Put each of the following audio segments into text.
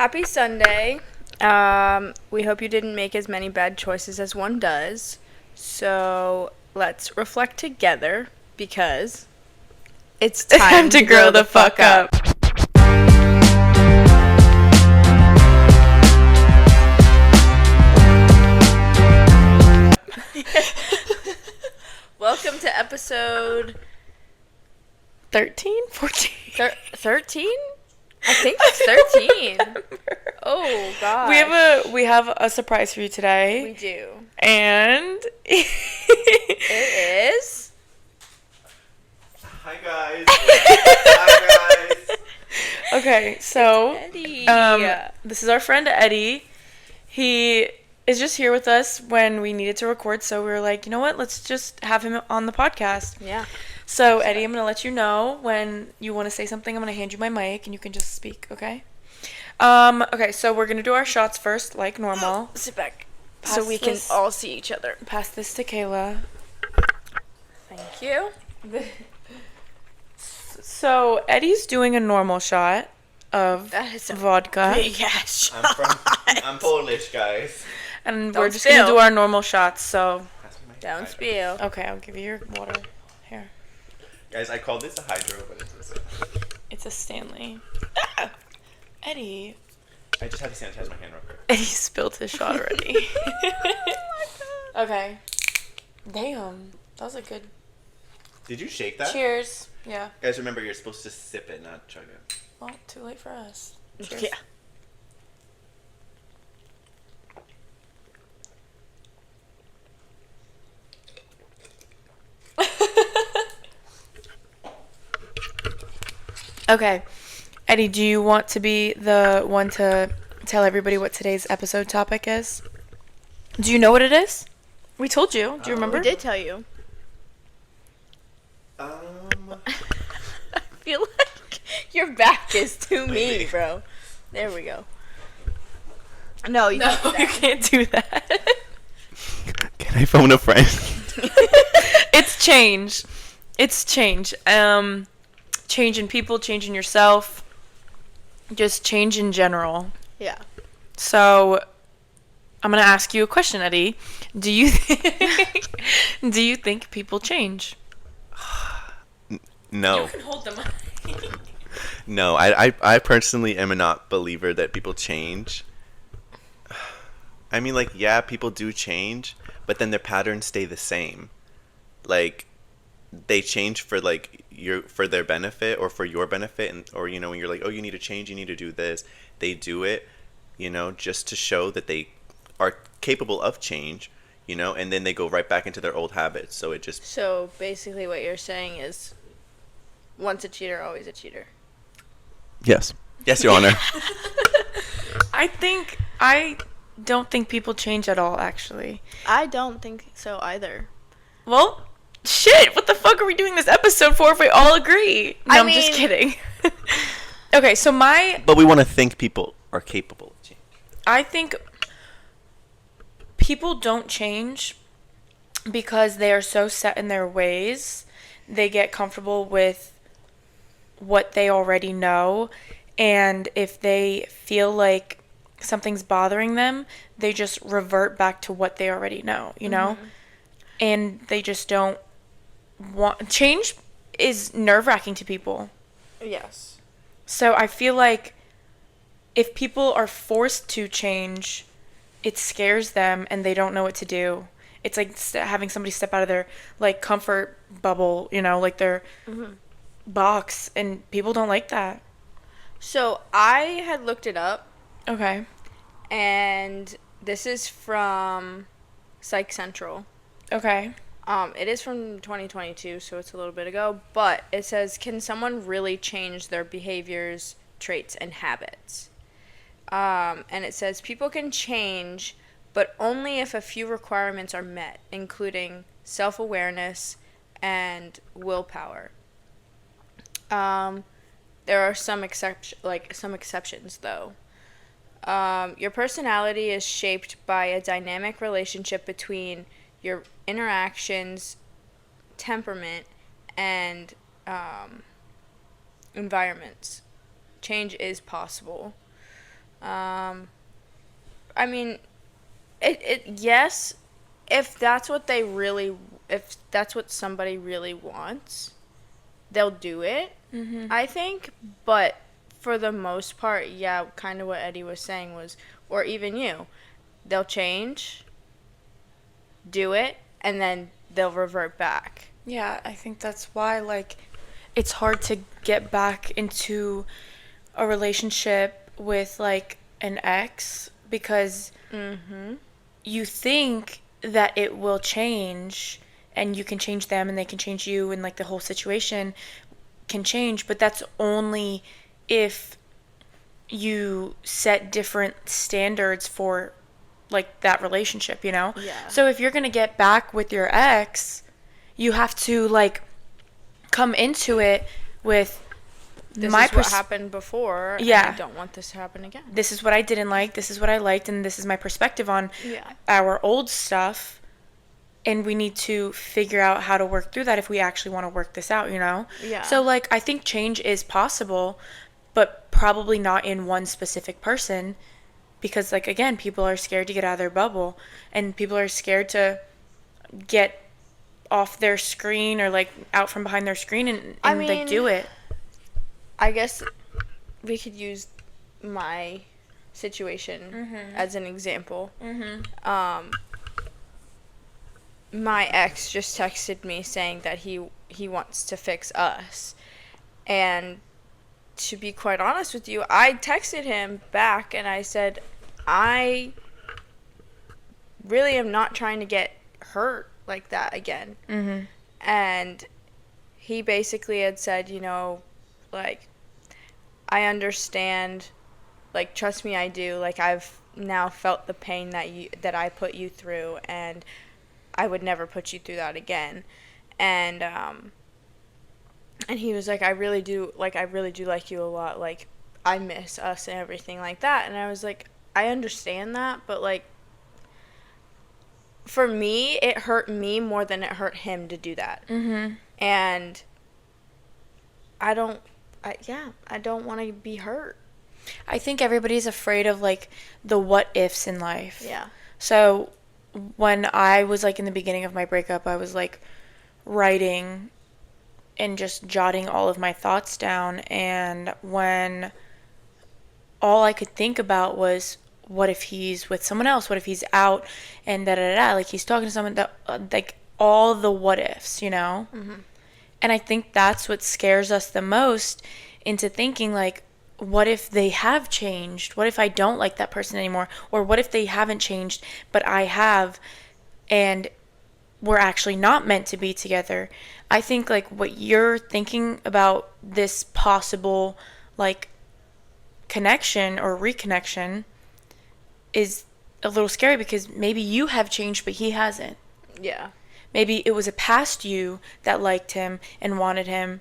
Happy Sunday. We hope you didn't make as many bad choices as one does. So let's reflect together because it's time to grow the fuck up. Welcome to episode 13? 14? 13? I think it's 13. Oh, God. We have a surprise for you today. We do. And it is... Hi, guys. Hi, guys. Okay, so Eddie. This is our friend Eddie. He is just here with us when we needed to record, so we were like, you know what? Let's just have him on the podcast. Yeah. So, Eddie, I'm going to let you know when you want to say something. I'm going to hand you my mic, and you can just speak, okay? Okay, so we're going to do our shots first, like normal. Sit back Pass so we can this- all see each other. Pass this to Kayla. Thank you. So, Eddie's doing a normal shot of That is a vodka. big ass shot. I'm Polish, guys. And Don't we're just going to spill. do our normal shots, so... Pass me my Don't hydro. spill. Okay, I'll give you your water. Here. Guys, I called this a hydro, but it's It's a Stanley. Eddie. I just had to sanitize my hand real quick. Eddie spilled his shot already. Okay. Damn. That was a good... Did you shake that? Cheers. Yeah. Guys, remember, you're supposed to sip it, not chug it. Well, too late for us. Cheers. Yeah. Okay. Eddie, do you want to be the one to tell everybody what today's episode topic is? Do you know what it is? We told you. Do you remember? We did tell you. Um, I feel like your back is to me, Wait. bro. There we go. No, you No, can't do you that. can't do that. can I phone a friend? It's change. It's change. Change in people, change in yourself. Just change in general. Yeah. So, I'm gonna ask you a question, Eddie. Do you do you think people change? No. You can hold them up. No, I personally am a not believer that people change. I mean, like, yeah, people do change, but then their patterns stay the same. Like, they change for, like, for their benefit or for your benefit, and or, you know, when you're like, oh, you need to change, you need to do this, they do it, you know, just to show that they are capable of change, you know, and then they go right back into their old habits. So it just... So basically what you're saying is once a cheater, always a cheater. Yes. Yes, Your Honor. I don't think people change at all, actually. I don't think so either. Well, shit, what the fuck are we doing this episode for if we all agree? No, I'm just mean- kidding. Okay, so But we want to think people are capable of change. I think people don't change because they are so set in their ways. They get comfortable with what they already know, and if they feel like something's bothering them, they just revert back to what they already know, you know? And they just don't want... Change is nerve-wracking to people. Yes. So I feel like if people are forced to change, it scares them and they don't know what to do. It's like having somebody step out of their, like, comfort bubble, you know, like their box, and people don't like that. So I had looked it up, Okay. and this is from Psych Central. Okay. It is from 2022, so it's a little bit ago, but it says, can someone really change their behaviors, traits, and habits? And it says, people can change, but only if a few requirements are met, including self-awareness and willpower. There are some exceptions, though. Your personality is shaped by a dynamic relationship between your interactions, temperament, and environments. Change is possible. I mean, yes, if that's what if that's what somebody really wants, they'll do it, I think. But for the most part, yeah, kind of what Eddie was saying was, or even you, they'll change, do it, and then they'll revert back. Yeah, I think that's why, like, it's hard to get back into a relationship with, like, an ex because you think that it will change and you can change them and they can change you and, like, the whole situation can change, but that's only if you set different standards for, like, that relationship, you know? Yeah. So if you're going to get back with your ex, you have to, like, come into it with This my is what happened before, Yeah. and I don't want this to happen again. This is what I didn't like, this is what I liked, and this is my perspective on Yeah. our old stuff. And we need to figure out how to work through that if we actually want to work this out, you know? Yeah. So, like, I think change is possible, but probably not in one specific person because, like, again, people are scared to get out of their bubble and people are scared to get off their screen or, like, out from behind their screen and I like, mean, do it. I guess we could use my situation as an example. My ex just texted me saying that he wants to fix us. And to be quite honest with you, I texted him back and I said, I really am not trying to get hurt like that again. And he basically had said, you know, like, I understand, like, trust me, I do. Like, I've now felt the pain that I put you through, and I would never put you through that again. And he was like, I really do like you a lot. Like, I miss us and everything like that. And I was like, I understand that, but, like, for me, it hurt me more than it hurt him to do that. And I don't want to be hurt. I think everybody's afraid of, like, the what ifs in life. Yeah. So when I was, like, in the beginning of my breakup, I was, like, writing and just jotting all of my thoughts down. And when all I could think about was, what if he's with someone else? What if he's out and da-da-da-da? Like, he's talking to someone that, like, all the what ifs, you know? And I think that's what scares us the most into thinking, like, what if they have changed? What if I don't like that person anymore? Or what if they haven't changed, but I have, and we're actually not meant to be together? I think, like, what you're thinking about this possible, like, connection or reconnection is a little scary because maybe you have changed, but he hasn't. Yeah. Maybe it was a past you that liked him and wanted him,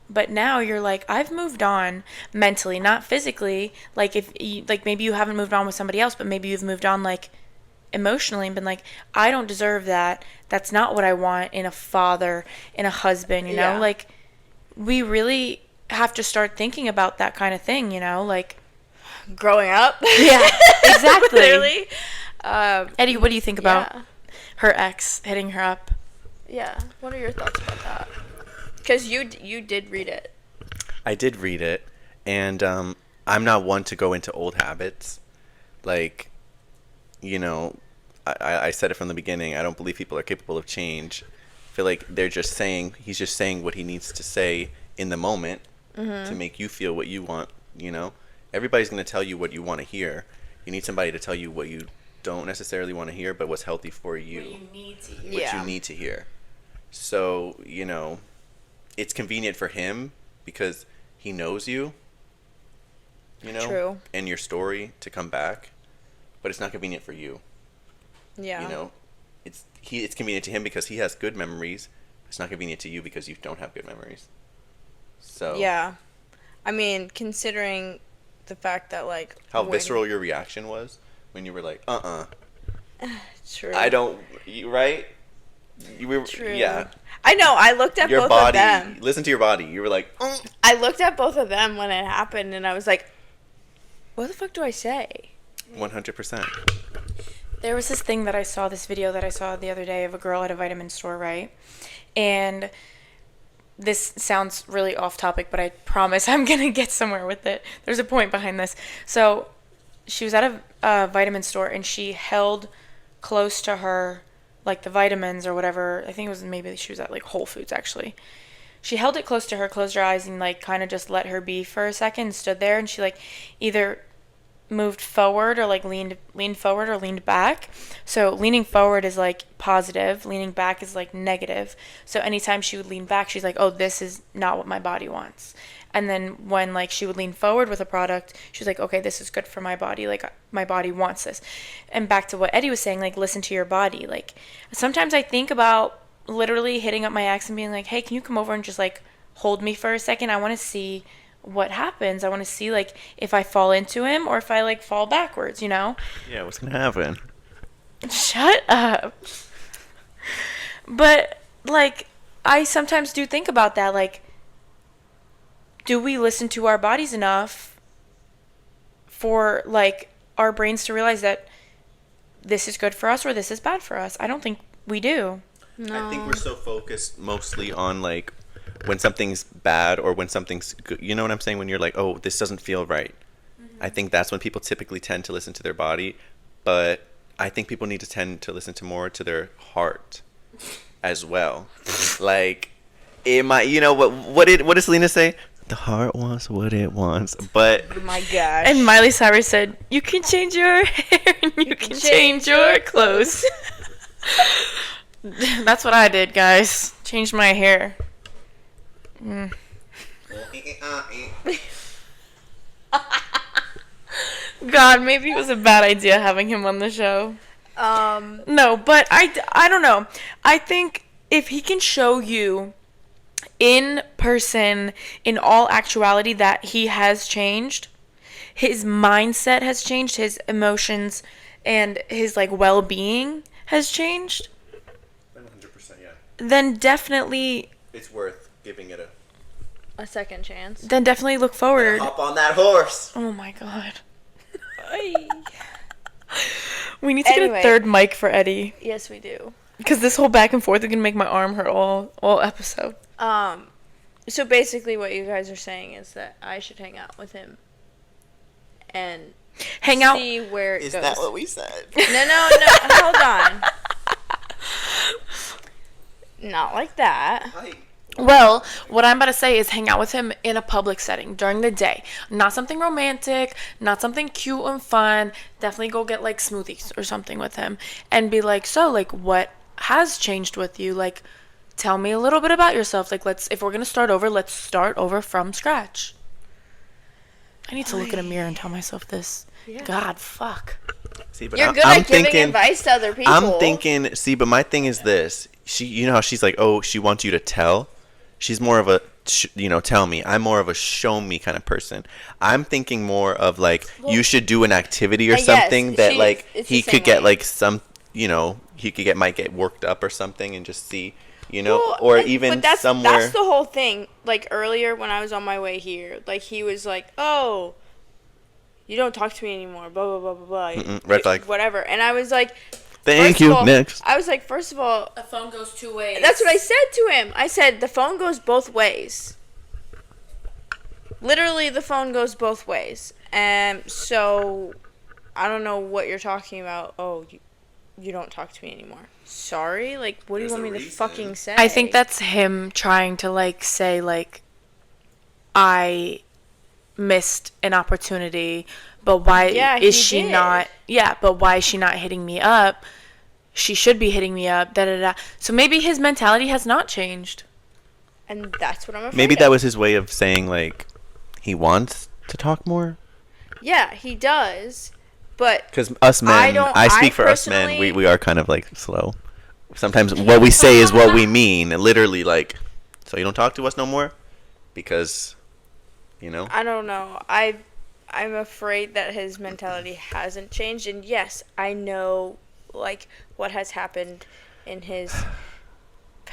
but now you're like, I've moved on mentally, not physically. Like, if you, like, maybe you haven't moved on with somebody else, but maybe you've moved on, like, emotionally and been like, I don't deserve that. That's not what I want in a father, in a husband, you know? Yeah. Like, we really have to start thinking about that kind of thing, you know? Like, Growing up. yeah, exactly. Literally. Eddie, what do you think about Yeah. her ex hitting her up? Yeah. What are your thoughts about that? Because you did read it. I did read it, and I'm not one to go into old habits. Like, you know, I said it from the beginning. I don't believe people are capable of change. I feel like he's just saying what he needs to say in the moment to make you feel what you want, you know? Everybody's going to tell you what you want to hear. You need somebody to tell you what you don't necessarily want to hear, but what's healthy for you. What you need to hear. What you need to hear. So, you know, it's convenient for him because he knows you, you know, True. and your story to come back, but it's not convenient for you. Yeah. You know, it's convenient to him because he has good memories. It's not convenient to you because you don't have good memories. So Yeah. I mean, considering the fact that, like, how when- visceral your reaction was when you were like, True. I don't, right? You were, True. yeah. I know. I looked at Your both body, of them. listen to your body. You were like, I looked at both of them when it happened, and I was like, what the fuck do I say? 100%. There was this thing that I saw, this video that I saw the other day of a girl at a vitamin store, right? And this sounds really off topic, but I promise I'm going to get somewhere with it. There's a point behind this. So she was at a vitamin store and she held close to her, like the vitamins or whatever. I think it was maybe she was at like Whole Foods actually. She held it close to her, closed her eyes, and like kind of just let her be for a second, stood there, and she like either moved forward or like leaned forward or leaned back. So leaning forward is like positive, leaning back is like negative. So anytime she would lean back, she's like, oh, this is not what my body wants. And then when like she would lean forward with a product, she was like, okay, this is good for my body, like my body wants this. And back to what Eddie was saying, like listen to your body. Like sometimes I think about literally hitting up my ex and being like, hey, can you come over and just like hold me for a second? I want to see what happens. I want to see like if I fall into him or if I like fall backwards, you know? Yeah, what's gonna happen? Shut up. But like I sometimes do think about that, like do we listen to our bodies enough for like our brains to realize that this is good for us or this is bad for us? I don't think we do. No. I think we're so focused mostly on like when something's bad or when something's good. You know what I'm saying? When you're like, oh, this doesn't feel right. I think that's when people typically tend to listen to their body. But I think people need to tend to listen to more to their heart as well. Like, it might, you know, what does Selena say? The heart wants what it wants. But Oh my gosh. And Miley Cyrus said, you can change your hair and you can change your clothes. That's what I did, guys. Changed my hair. God, maybe it was a bad idea having him on the show. No, but I don't know. I think if he can show you in person, in all actuality, that he has changed, his mindset has changed, his emotions and his like well-being has changed, 100%, yeah. then definitely It's worth giving it a second chance. look forward. hop on that horse. Oh my god. We need to get Anyway. a third mic for Eddie. Yes, we do. Because this whole back and forth is going to make my arm hurt all episode. So basically what you guys are saying is that I should hang out with him and Hang out. see where it Is goes. that what we said? No, hold on. Not like that. Well, what I'm about to say is hang out with him in a public setting during the day. Not something romantic, not something cute and fun. Definitely go get like smoothies or something with him and be like, so like what has changed with you? Like tell me a little bit about yourself. Like if we're going to start over, let's start over from scratch. I need to look in a mirror and tell myself this. Yeah. God, fuck. See, but You're good at giving advice to other people. I'm thinking, see, but my thing is this. You know how she's like, oh, she wants you to tell? She's more of a, tell me. I'm more of a show me kind of person. I'm thinking more of like, you should do an activity or yes, something that like it's the he same could get way. like some, might get worked up or something and just see, Well, or like, even but that's, somewhere. That's the whole thing. Like earlier when I was on my way here, like he was like, oh, you don't talk to me anymore, blah, blah, blah, blah, blah. Red flag. Whatever. And I was like, Thank first you. of all- Next. I was like, first of all, A phone goes two ways. that's what I said to him. I said, the phone goes both ways. Literally, the phone goes both ways. And so, I don't know what you're talking about. Oh, you don't talk to me anymore. Sorry? Like, what do you want me to fucking say? I think that's him trying to like say like I missed an opportunity, but why Yeah, is he she did. not? Yeah, but why is she not hitting me up? She should be hitting me up. Da da da. So maybe his mentality has not changed. And that's what I'm afraid Maybe of. that was his way of saying like he wants to talk more. Yeah, he does. But Because us men, I speak for us men, personally- we are kind of like slow. Sometimes what we say is what we mean. And literally, like, so you don't talk to us no more? Because, I don't know. I'm afraid that his mentality hasn't changed. And yes, I know, like, what has happened in his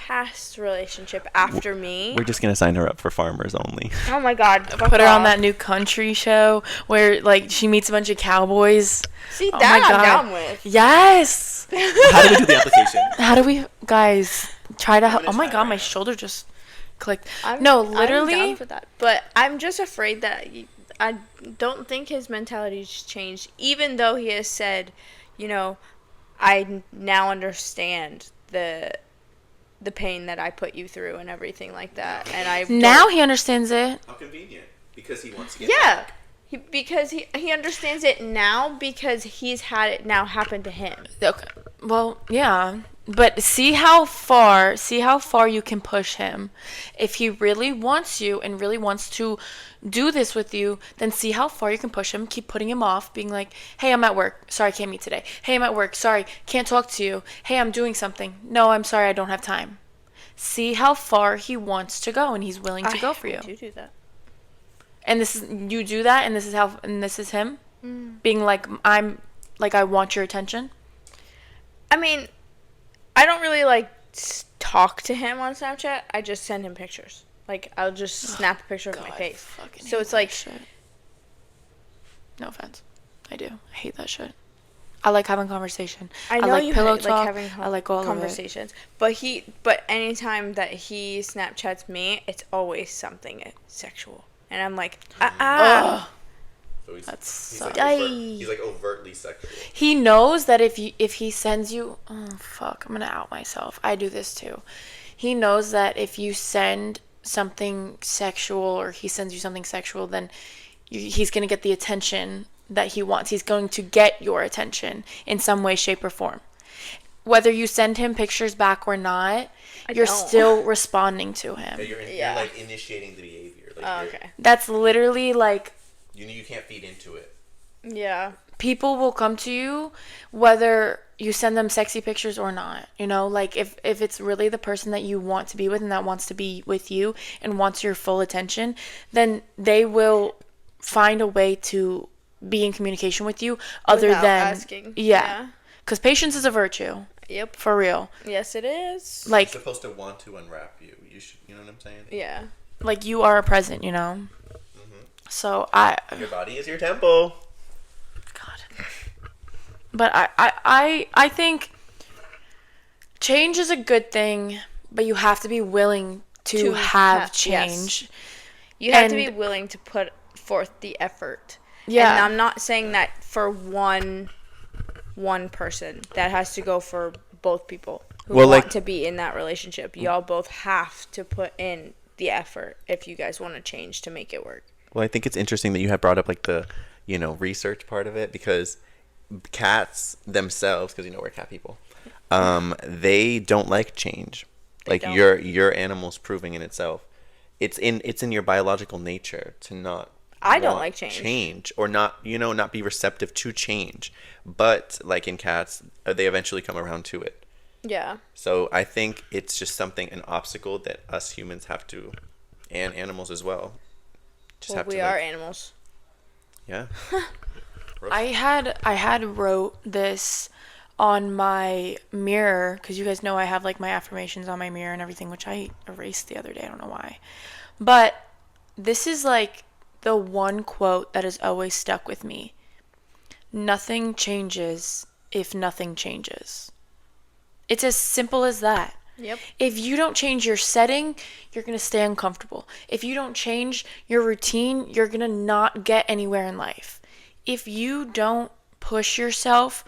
past relationship after me. We're just gonna sign her up for Farmers Only. Oh my God. fuck Put her on off. that new country show where like she meets a bunch of cowboys. See, Oh that my I'm God. down with. Yes. How do we do the application? How do we, guys, try to? I'm gonna Oh my try God, right my now. shoulder just clicked. I'm Literally. down for that. But I'm just afraid that I don't think his mentality's changed, even though he has said, I now understand the pain that I put you through and everything like that. And I Now don't- he understands it. How convenient. Because he wants to get yeah. back. Because he understands it now because he's had it now happen to him. Okay. Well, yeah. But see how far you can push him. If he really wants you and really wants to do this with you, then see how far you can push him. Keep putting him off, being like, hey, I'm at work. Sorry, I can't meet today. Hey, I'm at work. Sorry, can't talk to you. Hey, I'm doing something. No, I'm sorry, I don't have time. See how far he wants to go and he's willing to go for you. I do that. And you do that, and this is him being like, I want your attention. I mean, I don't really talk to him on Snapchat. I just send him pictures. Like, I'll just snap a picture of my face. So it's like, shit. No offense, I do. I hate that shit. I like having conversation. I know like you pillow like talk. having I like all conversations. But anytime that he Snapchats me, it's always something sexual, and I'm like, Ugh. So he's sucks. like overtly sexual. He knows that if he sends you, oh fuck, I'm gonna out myself. I do this too. He knows that if you send something sexual or he sends you something sexual, then he's gonna get the attention that he wants. He's going to get your attention in some way, shape, or form. Whether you send him pictures back or not, you're still responding to him. You're like initiating the behavior. Like okay. That's literally like, you can't feed into it. Yeah. people will come to you whether you send them sexy pictures or not. Like if it's really the person that you want to be with and that wants to be with you and wants your full attention, then they will find a way to be in communication with you other Without than asking. Yeah. Because patience is a virtue. Yep. For real. Yes, it is. You're Like supposed to want to unwrap you. You should. You know what I'm saying? Yeah. like you are a present, So Your body is your temple. God. But I think change is a good thing, but you have to be willing to have change. Yes. You have to be And- willing to put forth the effort. Yeah. And I'm not saying that for one person. That has to go for both people who want to be in that relationship. Y'all both have to put in the effort if you guys want to change to make it work. Well, I think it's interesting that you have brought up like the, research part of it, because cats themselves, because we're cat people, they don't like change. They don't. Your animal's proving in itself. It's in your biological nature to not. I don't want like change. Change or not, not be receptive to change. But like in cats, they eventually come around to it. Yeah. So I think it's just an obstacle that us humans have to, and animals as well. Well, we are animals. Yeah. I had wrote this on my mirror, because you guys know I have like my affirmations on my mirror and everything, which I erased the other day. I don't know why. But this is like the one quote that has always stuck with me. Nothing changes if nothing changes. It's as simple as that. Yep. If you don't change your setting, you're going to stay uncomfortable. If you don't change your routine, you're going to not get anywhere in life. If you don't push yourself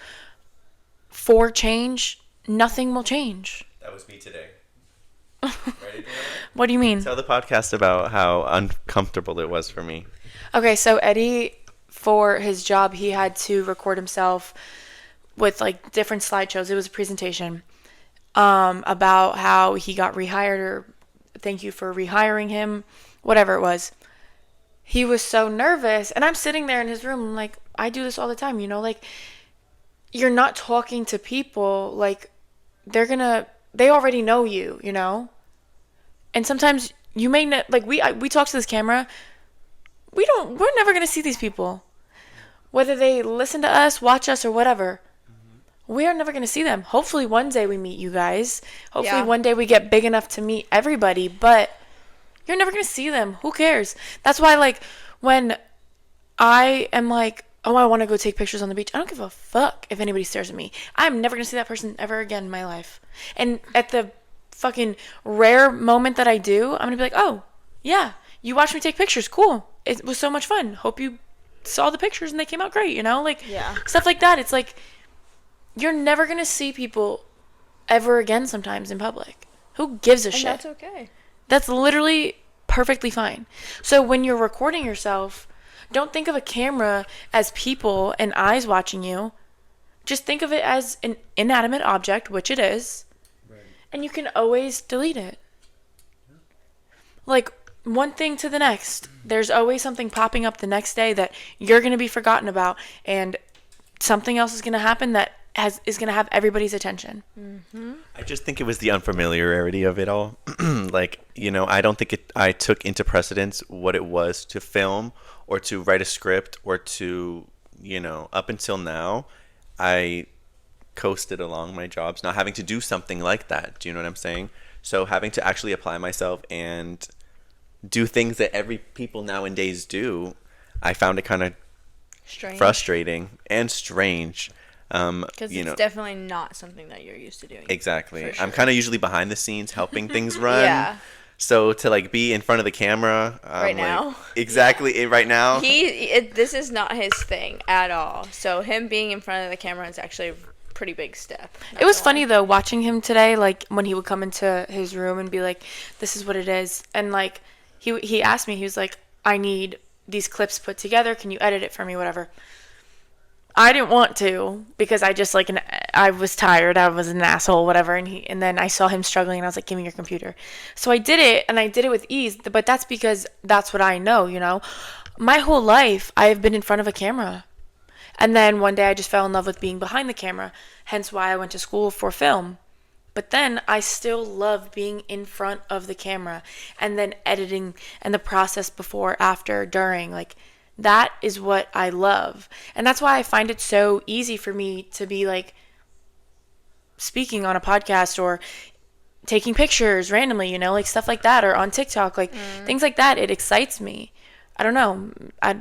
for change, nothing will change. That was me today. Ready to do that? What do you mean? Tell the podcast about how uncomfortable it was for me. Okay, so Eddie, for his job, he had to record himself with like different slideshows. It was a presentation about how he got rehired, or thank you for rehiring him, whatever it was. He was so nervous, and I'm sitting there in his room like, I do this all the time, like you're not talking to people, like they already know you, and sometimes you may not, like we talk to this camera, we're never gonna see these people, whether they listen to us, watch us, or whatever. we are never going to see them. Hopefully one day we meet you guys. Hopefully Yeah. one day we get big enough to meet everybody, but you're never going to see them. Who cares? That's why, like, when I am like, oh, I want to go take pictures on the beach, I don't give a fuck if anybody stares at me. I'm never going to see that person ever again in my life. And at the fucking rare moment that I do, I'm going to be like, oh, yeah, you watched me take pictures. Cool. It was so much fun. Hope you saw the pictures and they came out great, you know? Like, Yeah. stuff like that. It's like, you're never going to see people ever again sometimes in public. Who gives a And shit? that's okay. That's literally perfectly fine. So when you're recording yourself, don't think of a camera as people and eyes watching you. Just think of it as an inanimate object, which it is. Right. And you can always delete it. Like, one thing to the next. There's always something popping up the next day that you're going to be forgotten about, and something else is going to happen that is going to have everybody's attention. I just think it was the unfamiliarity of it all. Like, you know, I don't think I took into precedence what it was to film or to write a script or to, you know, up until now, I coasted along my jobs, not having to do something like that. Do you know what I'm saying? So having to actually apply myself and do things that every people nowadays do, I found it kind of Strange. frustrating and strange. Because You it's know, definitely not something that you're used to doing. exactly. For I'm sure. kind of usually behind the scenes helping things run. Yeah. So to like be in front of the camera Right now? exactly right now. This is not his thing at all. So him being in front of the camera is actually a pretty big step. It was funny though watching him today, like when he would come into his room and be like, "This is what it is," and like he asked me, he was like, "I need these clips put together. Can you edit it for me, whatever?" I didn't want to because I just like I was tired. I was an asshole, whatever. And then I saw him struggling, and I was like, "Give me your computer." So I did it, and I did it with ease. But that's because that's what I know, you know. My whole life, I have been in front of a camera. And then one day I just fell in love with being behind the camera, hence why I went to school for film. But then I still love being in front of the camera and then editing and the process before, after, during. Like, that is what I love. And that's why I find it so easy for me to be like speaking on a podcast or taking pictures randomly, you know, like stuff like that, or on TikTok, like things like that. It excites me. I don't know. I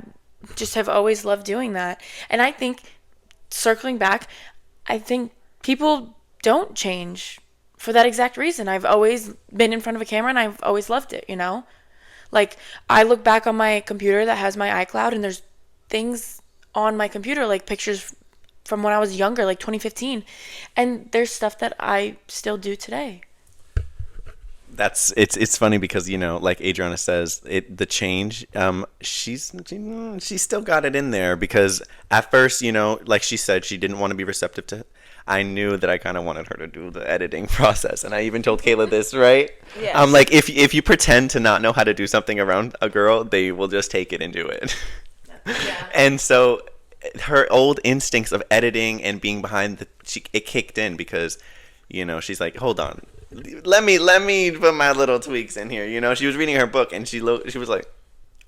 just have always loved doing that. And I think, circling back, I think people don't change for that exact reason. I've always been in front of a camera and I've always loved it, you know? Like, I look back on my computer that has my iCloud, and there's things on my computer, like pictures from when I was younger, like 2015. And there's stuff that I still do today. It's funny because, you know, like Adriana says, the change, she's still got it in there because at first, you know, like she said, she didn't want to be receptive to. I knew that I kind of wanted her to do the editing process, and I even told Kayla this, right? Yes. I'm like, if you pretend to not know how to do something around a girl, they will just take it and do it. Yeah. And so her old instincts of editing and being behind it kicked in because, you know, she's like, hold on, let me put my little tweaks in here. You know, she was reading her book and she was like,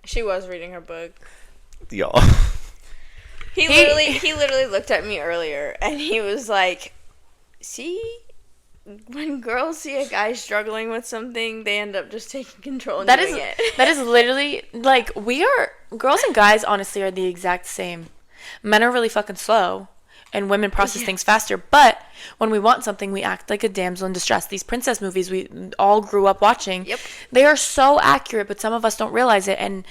She was reading her book. y'all. He literally looked at me earlier and he was like, "See, when girls see a guy struggling with something, they end up just taking control and doing it." That is literally, like, girls and guys honestly are the exact same. Men are really fucking slow and women process things faster, but when we want something, we act like a damsel in distress. These princess movies we all grew up watching, Yep. they are so accurate, but some of us don't realize it. And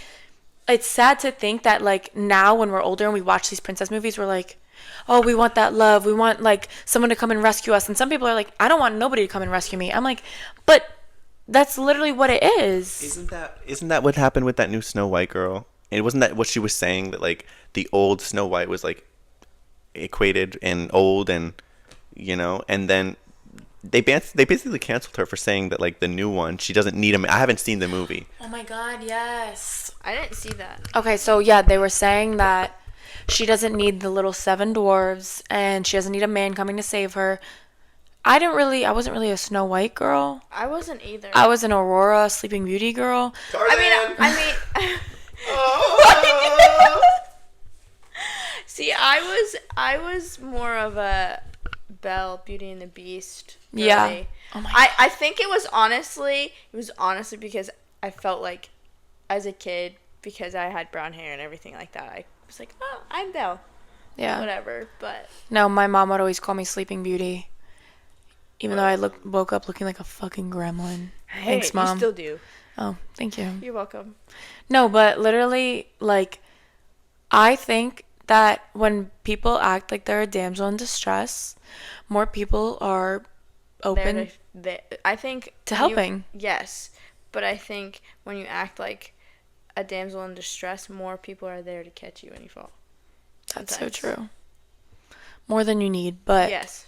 it's sad to think that, like, now when we're older and we watch these princess movies, we're like, oh, we want that love. We want, like, someone to come and rescue us. And some people are like, I don't want nobody to come and rescue me. I'm like, but that's literally what it is. Isn't that what happened with that new Snow White girl? And wasn't that what she was saying, that like the old Snow White was like equated and old, and you know, and then they basically canceled her for saying that like the new one, she doesn't need I haven't seen the movie. Oh my God, yes. I didn't see that. Okay, so yeah, they were saying that she doesn't need the little 7 dwarves and she doesn't need a man coming to save her. I wasn't really a Snow White girl. I wasn't either. I was an Aurora Sleeping Beauty girl. I mean, see, I was more of a Belle, Beauty and the Beast. Yeah. Really. Oh my I think it was honestly because I felt like as a kid, because I had brown hair and everything like that, I was like, oh, I'm Belle. Yeah. Whatever. But No, my mom would always call me Sleeping Beauty. Even though I woke up looking like a fucking gremlin. hey, Thanks, Mom. you still do. Oh, thank you. You're welcome. No, but literally, like, I think that when people act like they're a damsel in distress, more people are open I think to helping. Yes, but I think when you act like a damsel in distress, more people are there to catch you when you fall. That's Sometimes. so true. More than you need, but Yes.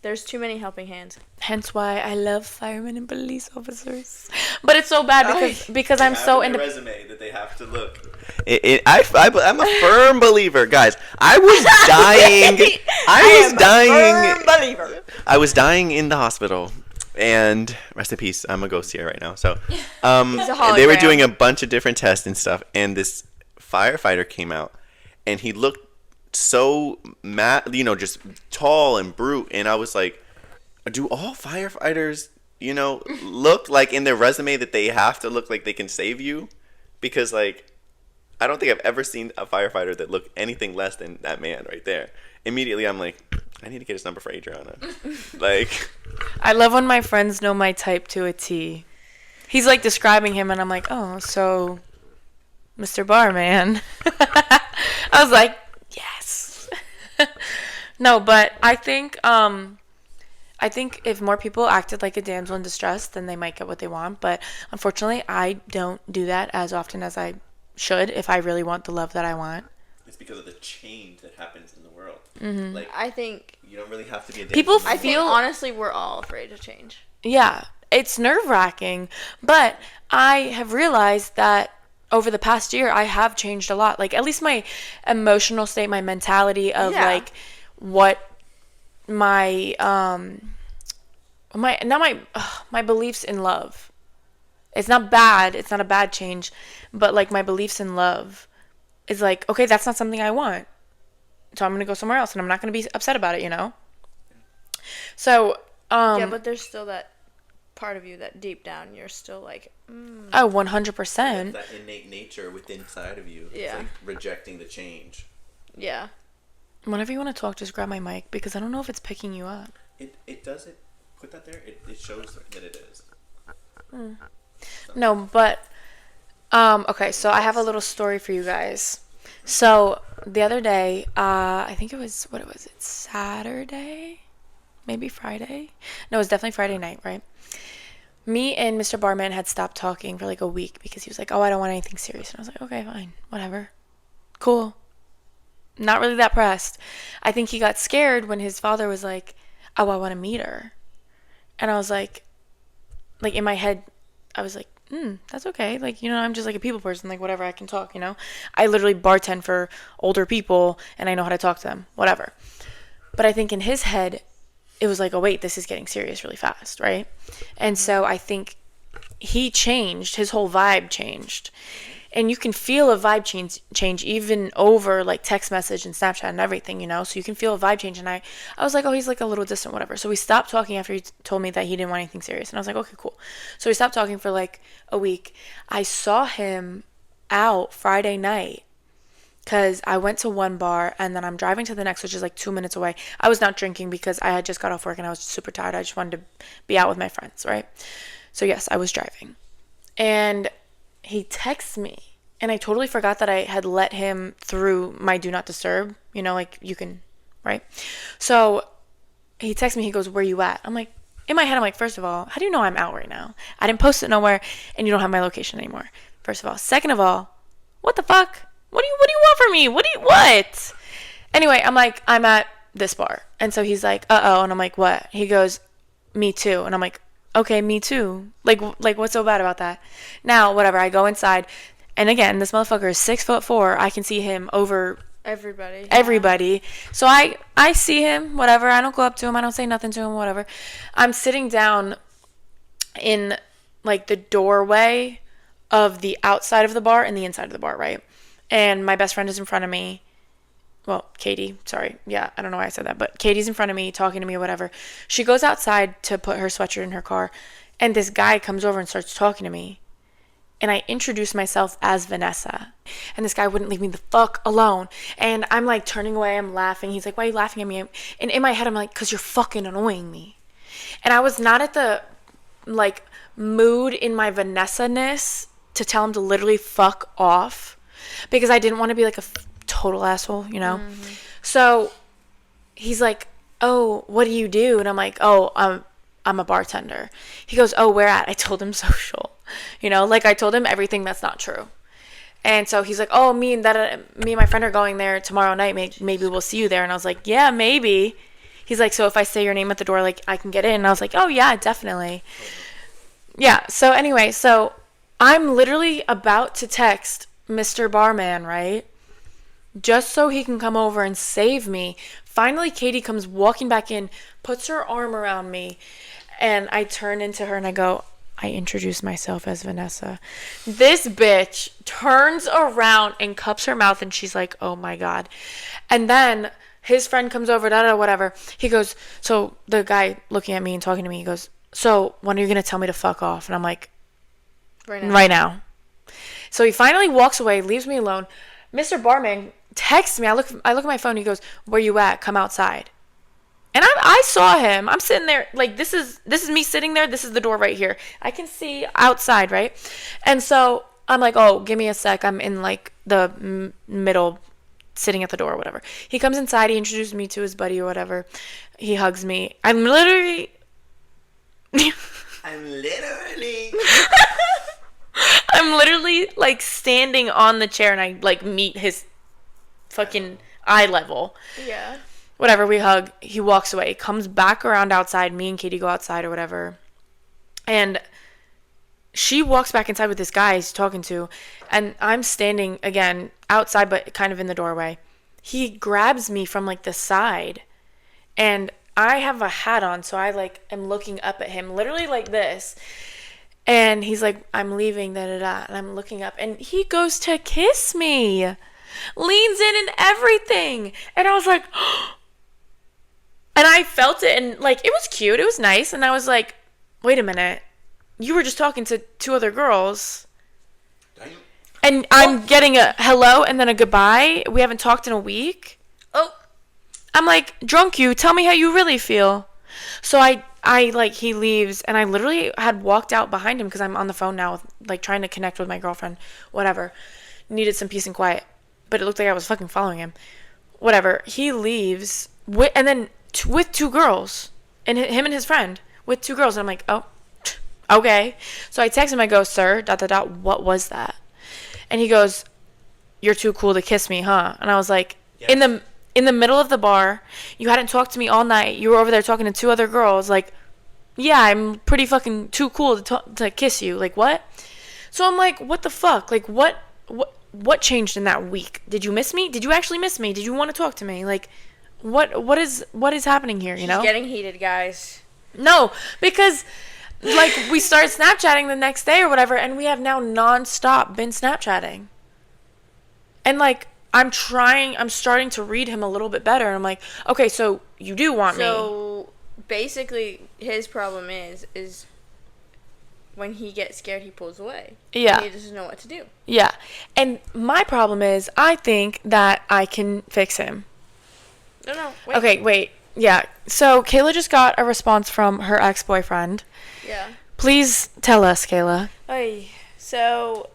There's too many helping hands. hence why I love firemen and police officers. But it's so bad because I'm so into resume that they have to look. I'm a firm believer, guys. I was dying. I was dying. A firm believer. I was dying in the hospital, and rest in peace. I'm a ghost here right now. So, He's a they were hologram. doing a bunch of different tests and stuff, and this firefighter came out, and he looked so just tall and brute, and I was like, do all firefighters, look like in their resume that they have to look like they can save you? Because like, I don't think I've ever seen a firefighter that looked anything less than that man right there. Immediately, I'm like, I need to get his number for Adriana. Like, I love when my friends know my type to a T. He's like describing him, and I'm like, oh, so Mr. Barman. I was like, yes. No, but I think if more people acted like a damsel in distress, then they might get what they want. But unfortunately, I don't do that as often as I should if I really want the love that I want. it's because of the change that happens in the world. Mm-hmm. Like, I think you don't really have to be a People I think honestly we're all afraid to change. Yeah, it's nerve-wracking, but I have realized that over the past year, I have changed a lot. Like, at least my emotional state, my mentality of, Yeah. like, what my, my beliefs in love. It's not bad. It's not a bad change, but, like, my beliefs in love is like, okay, that's not something I want. So I'm going to go somewhere else, and I'm not going to be upset about it, So, Yeah, but there's still that part of you that deep down you're still like, oh, 100%. that innate nature within inside of you. Yeah. It's like rejecting the change. yeah. Whenever you want to talk, just grab my mic because I don't know if it's picking you up. It does it. Put that there. It shows that it is. No, but okay, so I have a little story for you guys. So the other day, I think it was Saturday, maybe Friday. No, it was definitely Friday night, right? Me and Mr. Barman had stopped talking for like a week because he was like, "Oh, I don't want anything serious," and I was like, "Okay, fine, whatever, cool." Not really that pressed. I think he got scared when his father was like, "Oh, I want to meet her," and I was like in my head, I was like, that's okay. Like, I'm just like a people person. Like, whatever, I can talk, I literally bartend for older people and I know how to talk to them, whatever. But I think in his head, it was like, oh, wait, this is getting serious really fast, right? And so I think he changed. His whole vibe changed. And you can feel a vibe change even over like text message and Snapchat and everything, so you can feel a vibe change. And I was like, oh, he's like a little distant, whatever. So we stopped talking after he told me that he didn't want anything serious. And I was like, okay, cool. So we stopped talking for like a week. I saw him out Friday night because I went to one bar and then I'm driving to the next, which is like 2 minutes away. I was not drinking because I had just got off work and I was super tired. I just wanted to be out with my friends, right? So yes, I was driving. And he texts me, and I totally forgot that I had let him through my do not disturb, like you can, right? So he texts me, he goes, "Where you at?" I'm like, in my head, I'm like, first of all, how do you know I'm out right now? I didn't post it nowhere, and you don't have my location anymore. First of all. Second of all, what the fuck? What do you want from me? What? Anyway, I'm like, I'm at this bar. And so he's like, uh-oh, and I'm like, what? He goes, me too. And I'm like, okay, me too. Like what's so bad about that? Now, whatever, I go inside, and again, this motherfucker is 6'4". I can see him over everybody. So I see him, whatever. I don't go up to him. I don't say nothing to him, whatever. I'm sitting down in like the doorway of the outside of the bar and the inside of the bar, right? And my best friend is in front of me. well, Katie, sorry. Yeah, I don't know why I said that, but Katie's in front of me talking to me, whatever. She goes outside to put her sweatshirt in her car, and this guy comes over and starts talking to me. And I introduced myself as Vanessa. And this guy wouldn't leave me the fuck alone. And I'm like turning away, I'm laughing. He's like, why are you laughing at me? And in my head, I'm like, because you're fucking annoying me. And I was not at the, like, mood in my Vanessa-ness to tell him to literally fuck off. Because I didn't want to be like a total asshole, you know? Mm-hmm. So he's like, oh, what do you do? And I'm like, oh, I'm a bartender. He goes, oh, where at? I told him social. You know, like I told him everything that's not true. And so he's like, oh, me and my friend are going there tomorrow night. Maybe we'll see you there. And I was like, yeah, maybe. He's like, so if I say your name at the door, like I can get in. And I was like, oh yeah, definitely. Yeah. So anyway, so I'm literally about to text Mr. Barman, right? Just so he can come over and save me. Finally, Katie comes walking back in, puts her arm around me, and I turn into her and I go, I introduced myself as Vanessa. This bitch turns around and cups her mouth and she's like, oh my God. And then his friend comes over, whatever. He goes, so the guy looking at me and talking to me, he goes, so when are you going to tell me to fuck off? And I'm like, right now. So he finally walks away, leaves me alone. Mr. Barman texts me. I look at my phone. He goes, where you at? Come outside. And I saw him. I'm sitting there, like, this is me sitting there. This is the door right here. I can see outside, right? And so I'm like, oh, give me a sec. I'm in, like, the middle, sitting at the door or whatever. He comes inside. He introduces me to his buddy or whatever. He hugs me. I'm literally, like, standing on the chair, and I, like, meet his fucking eye level. Yeah. Whatever, we hug. He walks away. Comes back around outside. Me and Katie go outside or whatever. And she walks back inside with this guy he's talking to. And I'm standing, again, outside but kind of in the doorway. He grabs me from, like, the side. And I have a hat on, so I, like, am looking up at him. Literally like this. And he's like, I'm leaving, da-da-da. And I'm looking up. And he goes to kiss me. Leans in and everything. And I was like, and I felt it, and, like, it was cute. It was nice. And I was like, wait a minute. You were just talking to two other girls. Damn. And I'm getting a hello and then a goodbye. We haven't talked in a week. Oh. I'm like, drunk you. Tell me how you really feel. So I like, he leaves, and I literally had walked out behind him because I'm on the phone now, like, trying to connect with my girlfriend. Whatever. Needed some peace and quiet. But it looked like I was fucking following him. Whatever. He leaves, and then with two girls, and him and his friend with two girls. And I'm like, oh, okay. So I text him. I go, sir, ... what was that? And he goes, you're too cool to kiss me, huh? And I was like, yes. In the middle of the bar, you hadn't talked to me all night. You were over there talking to two other girls. Like, yeah, I'm pretty fucking too cool to kiss you. Like, what? So I'm like, what the fuck? Like, what changed in that week? Did you miss me? Did you actually miss me? Did you want to talk to me? Like, what is happening here, you know? She's getting heated, guys. No, because, like, we started Snapchatting the next day or whatever, and we have now nonstop been Snapchatting. And, like, I'm starting to read him a little bit better, and I'm like, okay, so you do want me. So, basically, his problem is when he gets scared, he pulls away. Yeah. He doesn't know what to do. Yeah. And my problem is, I think that I can fix him. No, wait. Okay, wait. Yeah. So, Kayla just got a response from her ex-boyfriend. Yeah. Please tell us, Kayla. Oy. So,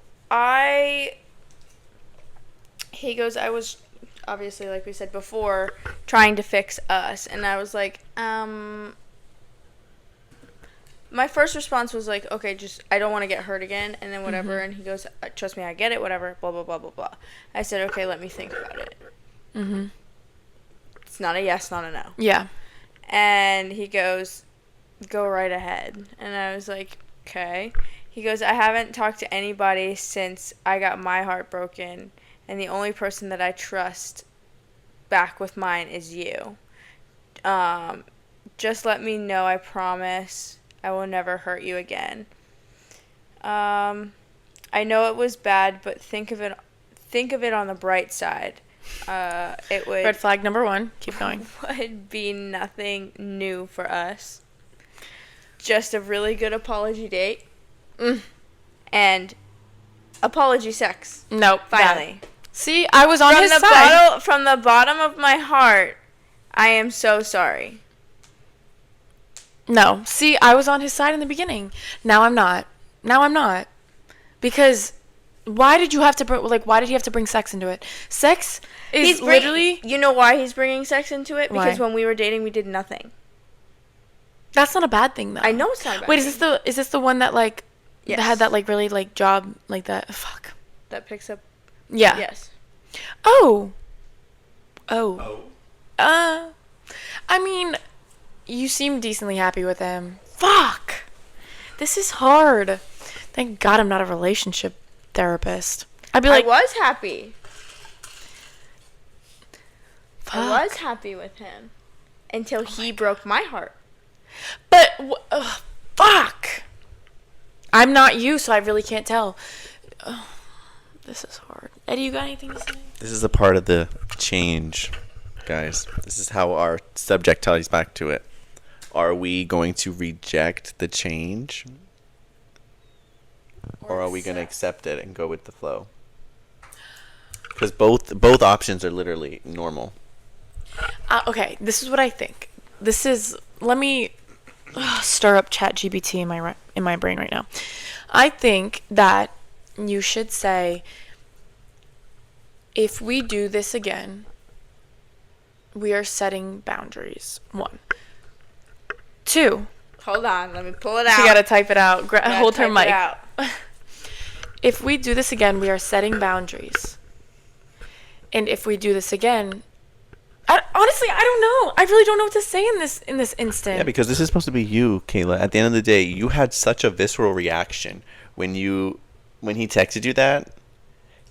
he goes, I was, obviously, like we said before, trying to fix us. And I was like, my first response was like, okay, just, I don't want to get hurt again, and then whatever. Mm-hmm. And he goes, trust me, I get it, whatever, blah, blah, blah, blah, blah. I said, okay, let me think about it. Mm-hmm. It's not a yes, not a no. Yeah. And he goes, go right ahead. And I was like, okay. He goes, I haven't talked to anybody since I got my heart broken, and the only person that I trust back with mine is you. Just let me know, I promise I will never hurt you again. I know it was bad, but think of it on the bright side. it would Red flag number 1. Keep going. would be nothing new for us. Just a really good apology date. And apology sex. Nope. Finally. See, I was on his side. From the bottom of my heart, I am so sorry. No. See, I was on his side in the beginning. Now I'm not. Because why did you have to bring sex into it? Sex is literally... You know why he's bringing sex into it? Why? Because when we were dating, we did nothing. That's not a bad thing, though. I know it's not a bad Wait, thing. is this the one that, like, Yes. that had that, like, really, like, job, like that? Fuck. That picks up... Yeah. Yes. Oh. I mean, you seem decently happy with him. Fuck. This is hard. Thank God I'm not a relationship therapist. I'd be like, I was happy. fuck. I was happy with him. Until he broke my heart. But, fuck. I'm not you, so I really can't tell. This is hard. Eddie, you got anything to say? This is a part of the change, guys. This is how our subject ties back to it. Are we going to reject the change? Or are we going to accept it and go with the flow? Because both options are literally normal. Okay, this is what I think. Let me stir up ChatGPT in my brain right now. I think that you should say, if we do this again, we are setting boundaries. 1. 2. Hold on, let me pull it out. She gotta type it out. Hold her type mic. it out. If we do this again, we are setting boundaries. And if we do this again, honestly, I don't know. I really don't know what to say in this instant. Yeah, because this is supposed to be you, Kayla. At the end of the day, you had such a visceral reaction when he texted you that.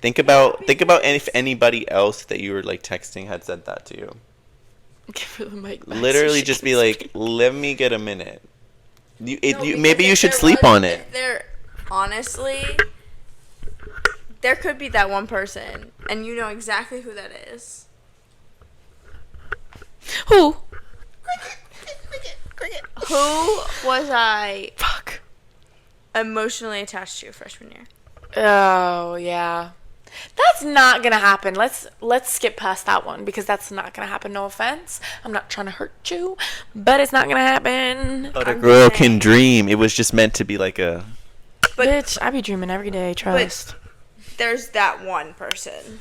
Think about if anybody else that you were like texting had said that to you. Give her the mic back Literally, so she just can be like, speak. "Let me get a minute." Because Maybe you if should there sleep was- on it. Honestly, there could be that one person, and you know exactly who that is. Who? Who was I Fuck. emotionally attached to freshman year? Oh, yeah. That's not gonna happen. Let's skip past that one because that's not gonna happen. No offense. I'm not trying to hurt you, but it's not gonna happen. But a I'm girl just can saying. dream. It was just meant to be like a. But- Bitch, I be dreaming every day. Trust. There's that one person.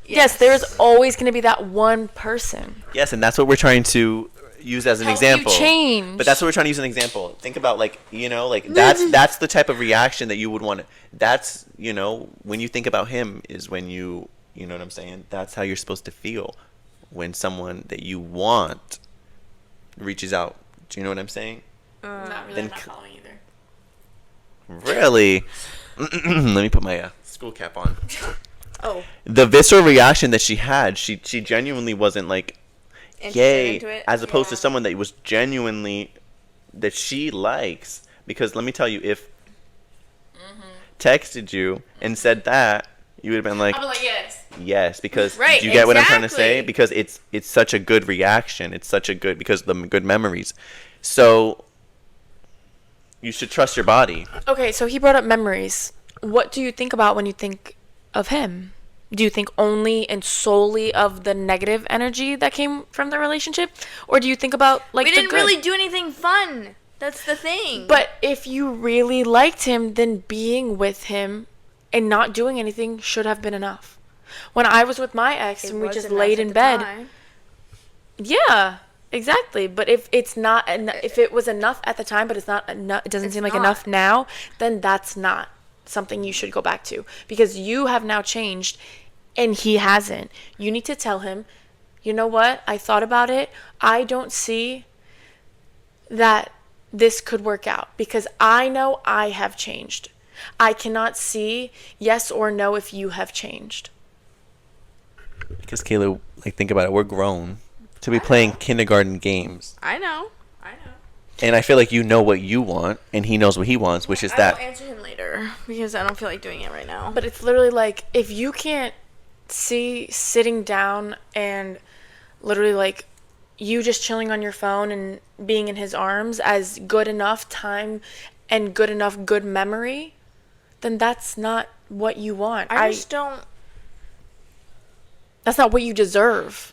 Yes, there's always gonna be that one person. Yes, and that's what we're trying to use as an Help you example. change. But that's what we're trying to use as an example. Think about that's the type of reaction that you would want. That's when you think about him is when you know what I'm saying. That's how you're supposed to feel when someone that you want reaches out. Do you know what I'm saying? Not really. Then I'm not c- following either. Really? Let me put my school cap on. Oh, The visceral reaction that she had, she genuinely wasn't like, interested yay, into it. as opposed to someone that was genuinely that she likes. Because let me tell you, if texted you and said that, you would have been like, I'll be like, yes. yes, because Right, do you get what I'm trying to say? exactly. Because it's such a good reaction. It's such a good because of the good memories. So you should trust your body. Okay, so he brought up memories. What do you think about when you think of him? Do you think only and solely of the negative energy that came from the relationship? Or do you think about like we the didn't good? really do anything fun. That's the thing. But if you really liked him, then being with him and not doing anything should have been enough. When I was with my ex It and we was just enough laid at in the bed, time. yeah, exactly. But if it's not, if it was enough at the time, but it's not enough, it doesn't It's seem like not. enough now, then that's not something you should go back to because you have now changed and he hasn't. You need to tell him, you know what? I thought about it. I don't see that this could work out because I know I have changed. I cannot see yes or no if you have changed. Because Kayla, like think about it, we're grown to be playing kindergarten games. I know. And I feel like you know what you want, and he knows what he wants, which is I that. will answer him later because I don't feel like doing it right now. But it's literally like if you can't see sitting down and literally like you just chilling on your phone and being in his arms as good enough time and good enough good memory, then that's not what you want. I just don't. That's not what you deserve.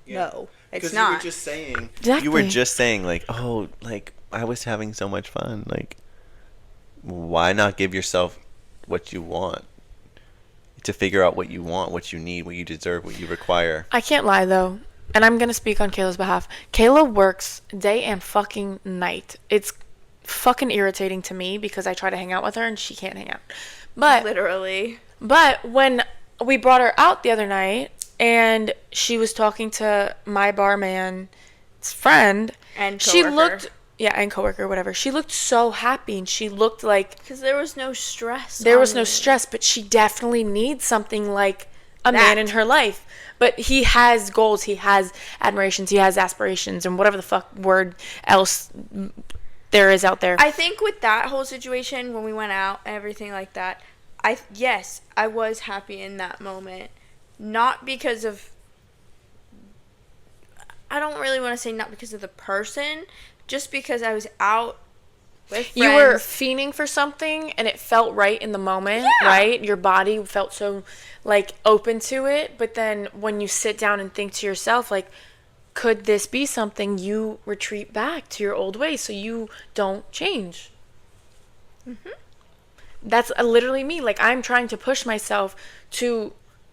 No, it's 'Cause not. You were just saying. Exactly. You were just saying like, oh, like I was having so much fun. Like, why not give yourself what you want? To figure out what you want, what you need, what you deserve, what you require. I can't lie though, and I'm gonna speak on Kayla's behalf. Kayla works day and fucking night. It's fucking irritating to me because I try to hang out with her and she can't hang out. But Literally. But when we brought her out the other night and she was talking to my barman's friend, And she coworker. looked, yeah, and coworker, whatever. She looked so happy and she looked like Because there was no stress. there was on no me. stress, but she definitely needs something like a That. man in her life. But he has goals, he has admirations, he has aspirations, and whatever the fuck word else there is out there. I think with that whole situation, when we went out and everything like that, yes, I was happy in that moment. Not because of, I don't really want to say not because of the person, just because I was out with friends. You were fiending for something and it felt right in the moment, Yeah. right? Your body felt so like open to it, but then when you sit down and think to yourself like, could this be something, you retreat back to your old ways so you don't change. That's literally me. Like, I'm trying to push myself to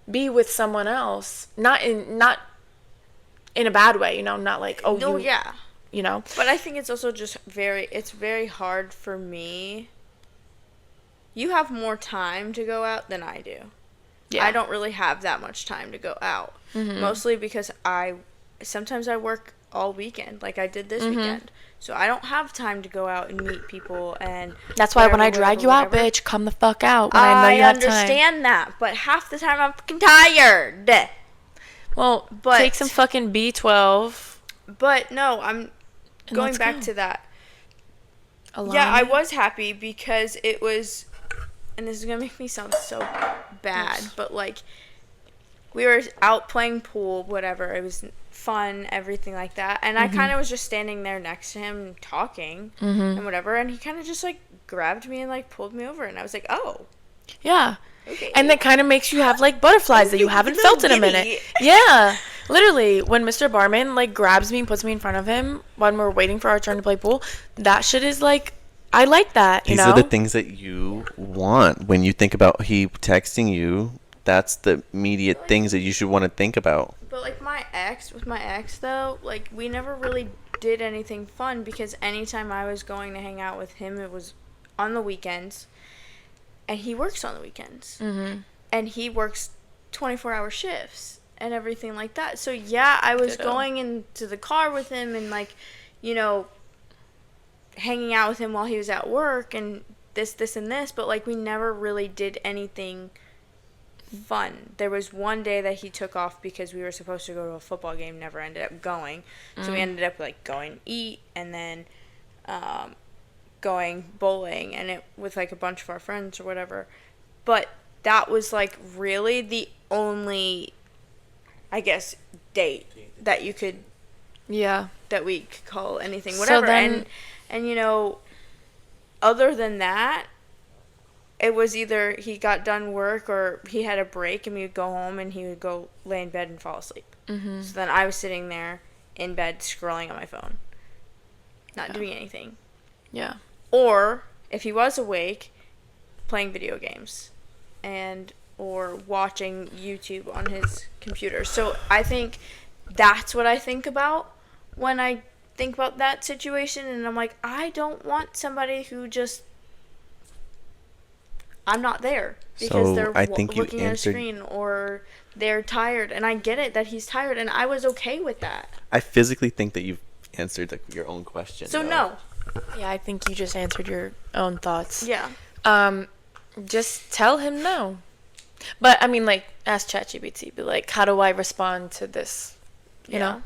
be with someone else, not in a bad way, you know, not like, oh, No, you, yeah. you know. But I think it's also just it's very hard for me. You have more time to go out than I do. Yeah. I don't really have that much time to go out. Mostly because sometimes I work all weekend, like I did this weekend. So I don't have time to go out and meet people and That's why when I whatever, drag you whatever, out, whatever. bitch, come the fuck out when I know you have time. understand that, but half the time I'm fucking tired. Well, But- take some fucking B12. But no, I'm And going let's back go. to that. Alone. Yeah, I was happy because it was, and this is gonna make me sound so bad, but like, we were out playing pool, whatever. It was fun, everything like that. And I kind of was just standing there next to him talking and whatever. And he kind of just like grabbed me and like pulled me over. And I was like, oh, Yeah. okay. And that kind of makes you have like butterflies that you haven't Little felt in a minute. giddy. Yeah. Literally, when Mr. Barman like grabs me and puts me in front of him when we're waiting for our turn to play pool, that shit is like, I like that, you These know? are the things that you want when you think about he texting you. That's the immediate things that you should want to think about. But like with my ex though, like we never really did anything fun because anytime I was going to hang out with him, it was on the weekends. And he works on the weekends. And he works 24-hour shifts and everything like that. So yeah, I was Ditto. going into the car with him and like, you know, hanging out with him while he was at work and this and this, but like we never really did anything fun. There was one day that he took off because we were supposed to go to a football game, never ended up going. So we ended up like going to eat and then going bowling and it with like a bunch of our friends or whatever. But that was like really the only, I guess, date that you could Yeah. that we could call anything So whatever. then- and you know, other than that, it was either he got done work or he had a break and we would go home and he would go lay in bed and fall asleep. So then I was sitting there in bed scrolling on my phone, not doing anything. Yeah. Or if he was awake, playing video games and or watching YouTube on his computer. So I think that's what I think about when I think about that situation, and I'm like, I don't want somebody who just I'm not there because So, they're I think you looking at a answered- screen or they're tired, and I get it that he's tired, and I was okay with that. I physically think that you've answered like your own question. So though. no, Yeah, I think you just answered your own thoughts. yeah, Just tell him no. But I mean, like, ask ChatGPT. Be like, how do I respond to this? You know?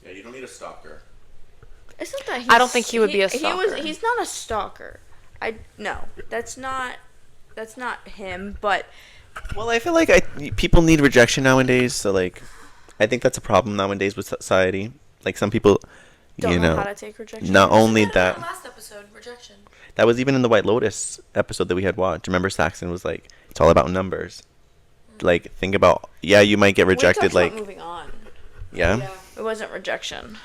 Yeah, you don't need a stalker. It's not that I don't think he would be a stalker. He's not a stalker. No, that's not him. But Well, I feel like people need rejection nowadays. So like, I think that's a problem nowadays with society. Like some people, Don't you know know, how to take rejection. not only Said that in that, our last episode, rejection. that was even in the White Lotus episode that we had watched. Remember, Saxon was like, it's all about numbers. Like, think about, yeah, you might get rejected. We talked Like, about moving on. yeah. It wasn't rejection.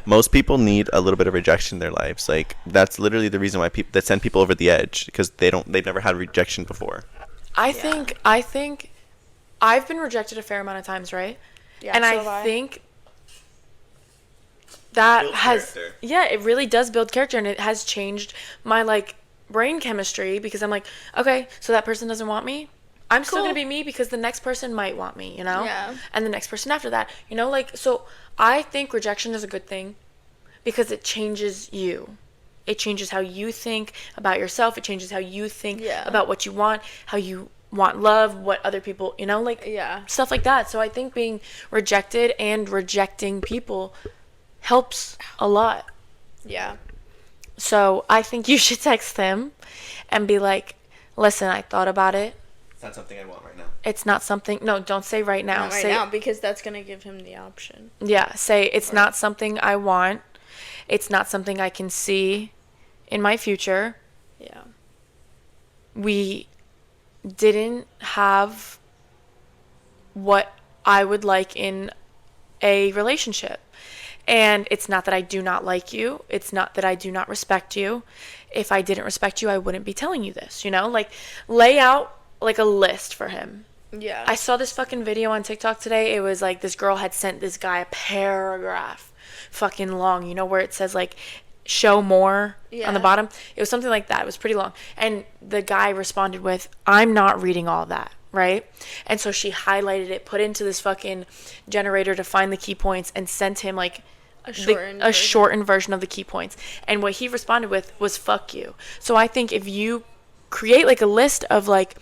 Most people need a little bit of rejection in their lives. Like, that's literally the reason why people that send people over the edge, because they've never had rejection before. I think I've been rejected a fair amount of times, right? Yeah, And so I have I. think that Builds has character. yeah, it really does build character, and it has changed my like brain chemistry, because I'm like, okay, so that person doesn't want me. I'm still Cool. gonna be me, because the next person might want me, you know? Yeah. And the next person after that, you know, like, so I think rejection is a good thing because it changes you. It changes how you think about yourself. It changes how you think Yeah. about what you want, how you want love, what other people, you know, like Yeah. stuff like that. So I think being rejected and rejecting people helps a lot. Yeah. So I think you should text him and be like, listen, I thought about it. It's not something I want right now. It's not something, no, don't say right now. Not right say, now, because that's gonna give him the option. yeah, say it's not something I want. It's not something I can see in my future. Yeah. We didn't have what I would like in a relationship. And it's not that I do not like you. It's not that I do not respect you. If I didn't respect you, I wouldn't be telling you this, you know? Like, lay out like a list for him. Yeah. I saw this fucking video on TikTok today. It was like this girl had sent this guy a paragraph fucking long, you know, where it says like show more Yeah. on the bottom. It was something like that. It was pretty long. And the guy responded with, I'm not reading all that, right? And so she highlighted it, put into this fucking generator to find the key points, and sent him like a shortened a version. shortened version of the key points. And what he responded with was fuck you. So I think if you create like a list of like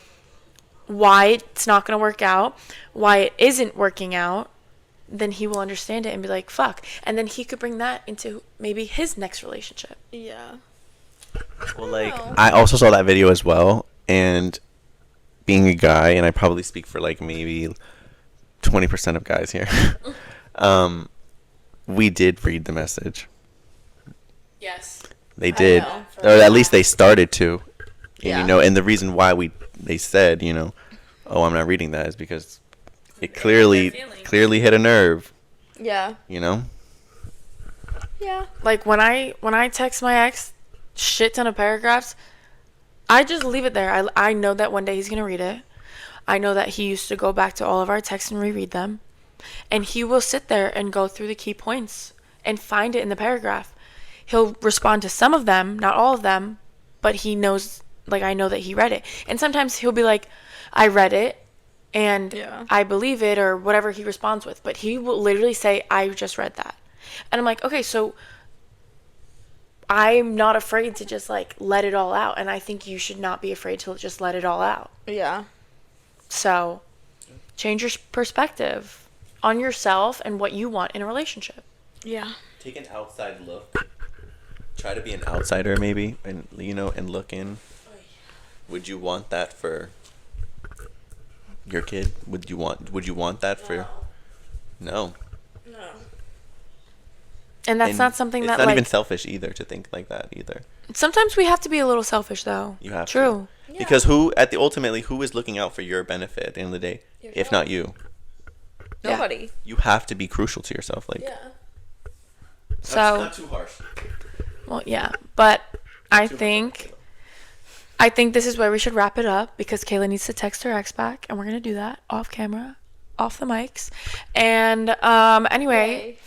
why it's not going to work out, why it isn't working out, then he will understand it and be like, fuck. And then he could bring that into maybe his next relationship. Yeah. Well, like, know. I also saw that video as well, and being a guy, and I probably speak for like maybe 20% of guys here, we did read the message. Yes. They did, know. or at least they started to. And, Yeah. you know, and the reason why they said, you know, oh, I'm not reading that is because it clearly hit a nerve. Yeah. You know. Yeah. Like when I text my ex shit ton of paragraphs, I just leave it there. I know that one day he's going to read it. I know that he used to go back to all of our texts and reread them. And he will sit there and go through the key points and find it in the paragraph. He'll respond to some of them, not all of them, but he knows, like, I know that he read it. And sometimes he'll be like, I read it and Yeah. I believe it, or whatever he responds with. But he will literally say, I just read that. And I'm like, okay, so I'm not afraid to just like let it all out. And I think you should not be afraid to just let it all out. Yeah. So change your perspective on yourself and what you want in a relationship. Yeah. Take an outside look. Try to be an outsider, maybe, and you know, and look in. Would you want that for your kid? Would you want that for? No. No. And that's And not something it's that not like even selfish either to think like that either. sometimes we have to be a little selfish though. You have True. to. Because ultimately who is looking out for your benefit at the end of the day, if not you? Yeah. Nobody. You have to be crucial to yourself. Like, Yeah. So not too harsh. well, yeah, but I think this is where we should wrap it up because Kayla needs to text her ex back, and we're gonna do that off camera, off the mics. And anyway,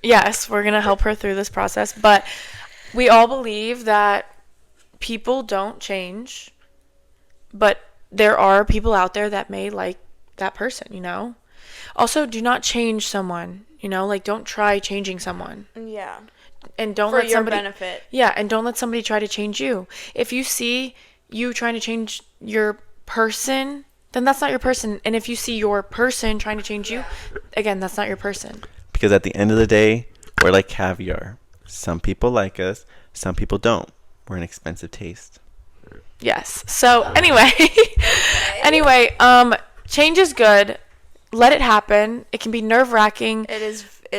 yes, we're gonna help her through this process. But we all believe that people don't change, but there are people out there that may like that person, you know. Also, do not change someone, you know, like don't try changing someone. Yeah. And don't For let your somebody benefit. Yeah, and don't let somebody try to change you. If you see you trying to change your person, then that's not your person. And if you see your person trying to change you, again, that's not your person. Because at the end of the day, we're like caviar. Some people like us, some people don't. We're an expensive taste. Yes. So anyway, anyway, change is good. Let it happen. It can be nerve-wracking. It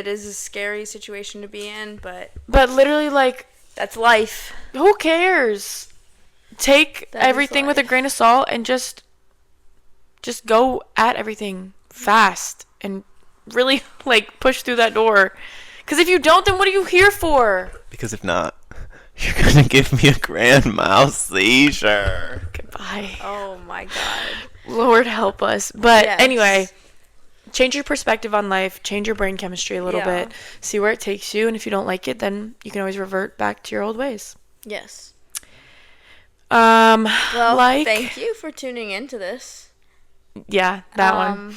is a scary situation to be in, but literally, like, that's life. who cares? Take That is everything with a life. grain of salt and just go at everything fast and really, like, push through that door. Because if you don't, then what are you here for? Because if not, you're gonna give me a grand mal seizure. Goodbye. Oh my god. Lord help us. But Yes. anyway, change your perspective on life, change your brain chemistry a little Yeah. bit, see where it takes you, and if you don't like it, then you can always revert back to your old ways. Yes. Well, Well, thank you for tuning into this. Yeah, that one.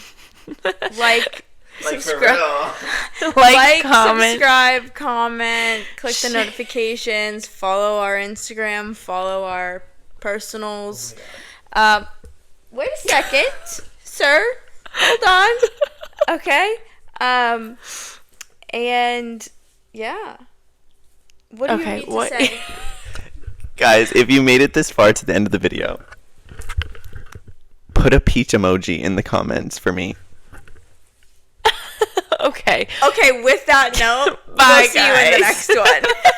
Like, Like for subscribe. real. Like, comment. Subscribe, comment, click the notifications, follow our Instagram, follow our personals. Wait a second, sir. Hold on. Okay. And yeah. What do you Okay, need what- to say? Guys, if you made it this far to the end of the video, put a peach emoji in the comments for me. Okay. Okay, with that note, Bye, we'll see you in the guys. next one.